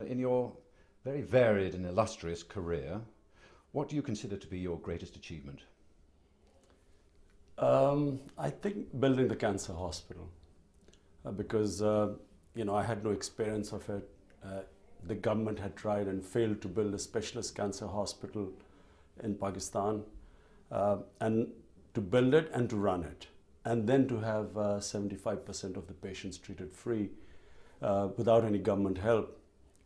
In your very varied and illustrious career, what do you consider to be your greatest achievement? I think building the cancer hospital because I had no experience of it. The government had tried and failed to build a specialist cancer hospital in Pakistan, and to build it and to run it, and then to have 75% of the patients treated free without any government help.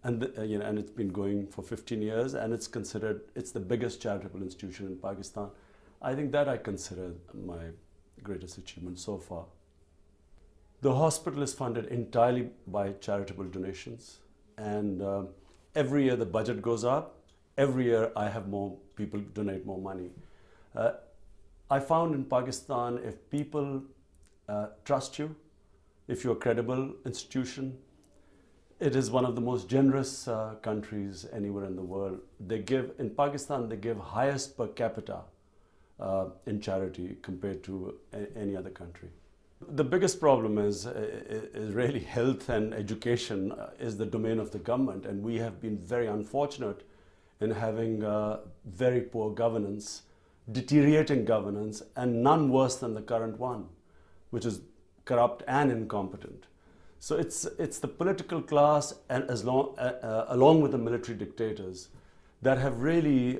And it's been going for 15 years, and it's the biggest charitable institution in Pakistan. I think that I consider my greatest achievement so far. The hospital is funded entirely by charitable donations, and every year the budget goes up. Every year I have more people donate more money. I found in Pakistan, if people trust you, if you're a credible institution, it is one of the most generous countries anywhere in the world. In Pakistan, they give highest per capita in charity compared to any other country. The biggest problem is really health and education is the domain of the government, and we have been very unfortunate in having very poor governance, deteriorating governance, and none worse than the current one, which is corrupt and incompetent. So it's the political class, and along with the military dictators, that have really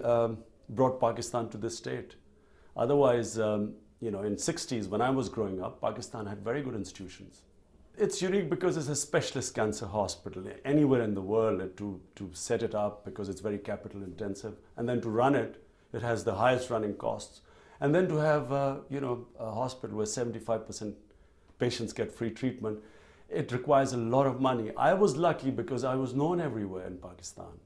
brought Pakistan to this state. Otherwise, in 60s, when I was growing up, Pakistan had very good institutions. It's unique because it's a specialist cancer hospital. Anywhere in the world, to set it up, because it's very capital intensive, and then to run it, it has the highest running costs. And then to have a hospital where 75% patients get free treatment, it requires a lot of money. I was lucky because I was known everywhere in Pakistan.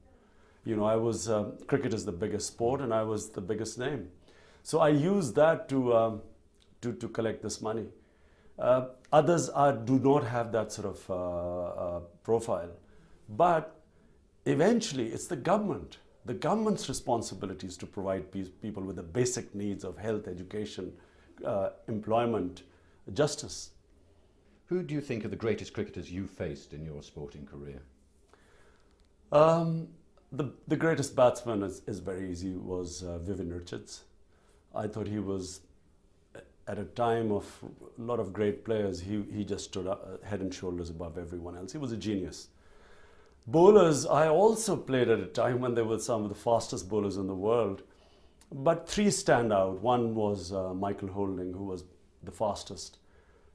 Cricket is the biggest sport, and I was the biggest name. So I used that to collect this money. Others do not have that sort of profile. But eventually, it's the government. The government's responsibility is to provide people with the basic needs of health, education, employment, justice. Who do you think are the greatest cricketers you faced in your sporting career? The greatest batsman is very easy, was Vivian Richards. I thought he was, at a time of a lot of great players, he just stood up head and shoulders above everyone else. He was a genius. Bowlers, I also played at a time when they were some of the fastest bowlers in the world. But three stand out. One was Michael Holding, who was the fastest.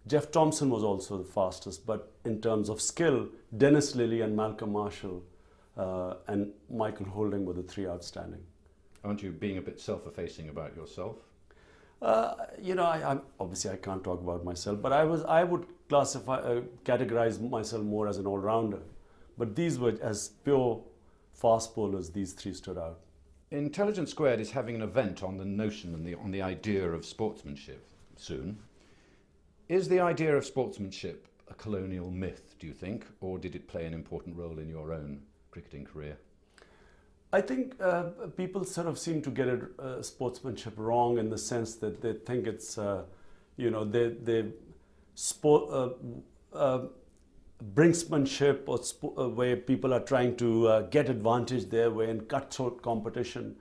Jeff Thompson was also the fastest, but in terms of skill, Dennis Lillee and Malcolm Marshall and Michael Holding were the three outstanding. Aren't you being a bit self-effacing about yourself? Obviously I can't talk about myself, but I would categorize myself more as an all-rounder. But these were, as pure fast bowlers, these three stood out. Intelligence Squared is having an event on the notion and on the idea of sportsmanship soon. Is the idea of sportsmanship a colonial myth, do you think, or did it play an important role in your own cricketing career? I think people sort of seem to get sportsmanship wrong, in the sense that they think it's, brinksmanship, or where people are trying to get advantage their way and cutthroat competition.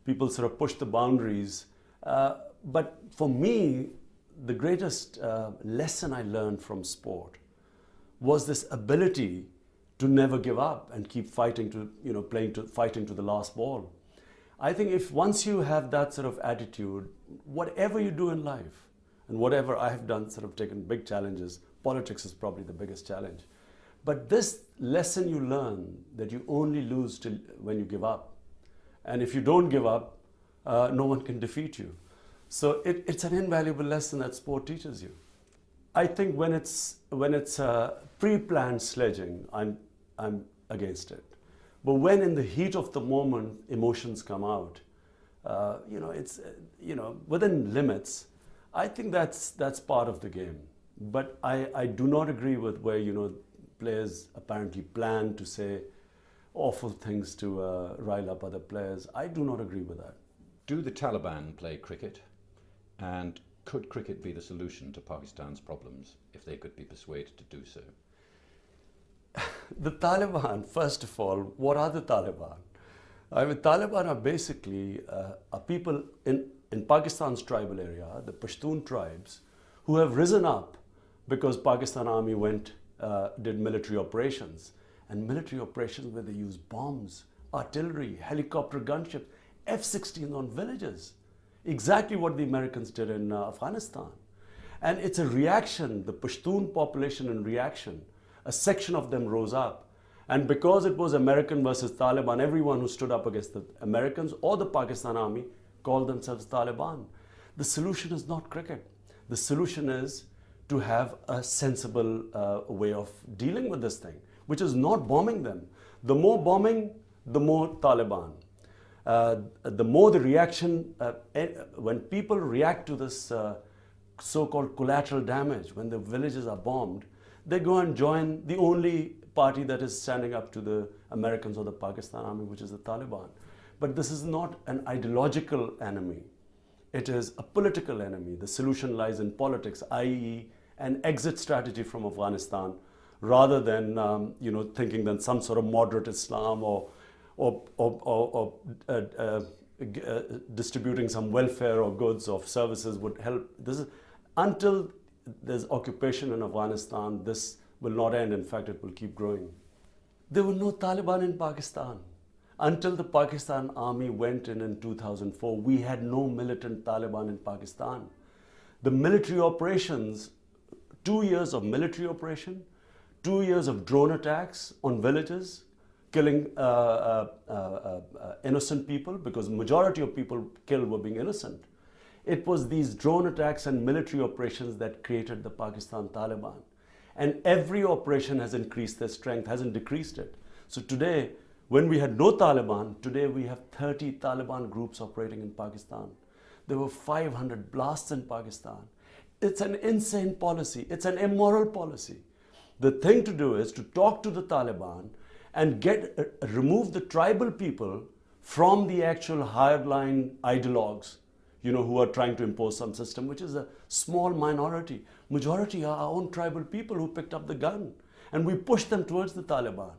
People sort of push the boundaries. But for me, the greatest lesson I learned from sport was this ability to never give up and keep fighting fighting to the last ball. I think once you have that sort of attitude, whatever you do in life, and whatever I have done, sort of taken big challenges, politics is probably the biggest challenge. But this lesson you learn, that you only lose when you give up. And if you don't give up, no one can defeat you. So it's an invaluable lesson that sport teaches you. I think when it's pre-planned sledging, I'm against it. But when in the heat of the moment emotions come out, it's within limits. I think that's part of the game. But I do not agree with where players apparently plan to say awful things to rile up other players. I do not agree with that. Do the Taliban play cricket? And could cricket be the solution to Pakistan's problems if they could be persuaded to do so? The Taliban, first of all, what are the Taliban? Taliban are basically are people in Pakistan's tribal area, the Pashtun tribes, who have risen up because Pakistan Army did military operations. And military operations where they use bombs, artillery, helicopter gunships, F-16s on villages. Exactly what the Americans did in Afghanistan. And it's a reaction, the Pashtun population in reaction. A section of them rose up. And because it was American versus Taliban, everyone who stood up against the Americans or the Pakistan Army called themselves Taliban. The solution is not cricket. The solution is to have a sensible way of dealing with this thing, which is not bombing them. The more bombing, the more Taliban. The more the reaction, when people react to this so-called collateral damage, when the villages are bombed, they go and join the only party that is standing up to the Americans or the Pakistan Army, which is the Taliban. But this is not an ideological enemy. It is a political enemy. The solution lies in politics, i.e. an exit strategy from Afghanistan, rather than thinking that some sort of moderate Islam or distributing some welfare or goods or services would help. Until there's occupation in Afghanistan, this will not end. In fact, it will keep growing. There were no Taliban in Pakistan. Until the Pakistan Army went in 2004, we had no militant Taliban in Pakistan. The military operations, 2 years of military operation, 2 years of drone attacks on villages, killing innocent people, because majority of people killed were being innocent. It was these drone attacks and military operations that created the Pakistan Taliban. And every operation has increased their strength, hasn't decreased it. So today, when we had no Taliban, today we have 30 Taliban groups operating in Pakistan. There were 500 blasts in Pakistan. It's an insane policy. It's an immoral policy. The thing to do is to talk to the Taliban and remove the tribal people from the actual hardline ideologues, who are trying to impose some system, which is a small minority. Majority are our own tribal people who picked up the gun, and we push them towards the Taliban.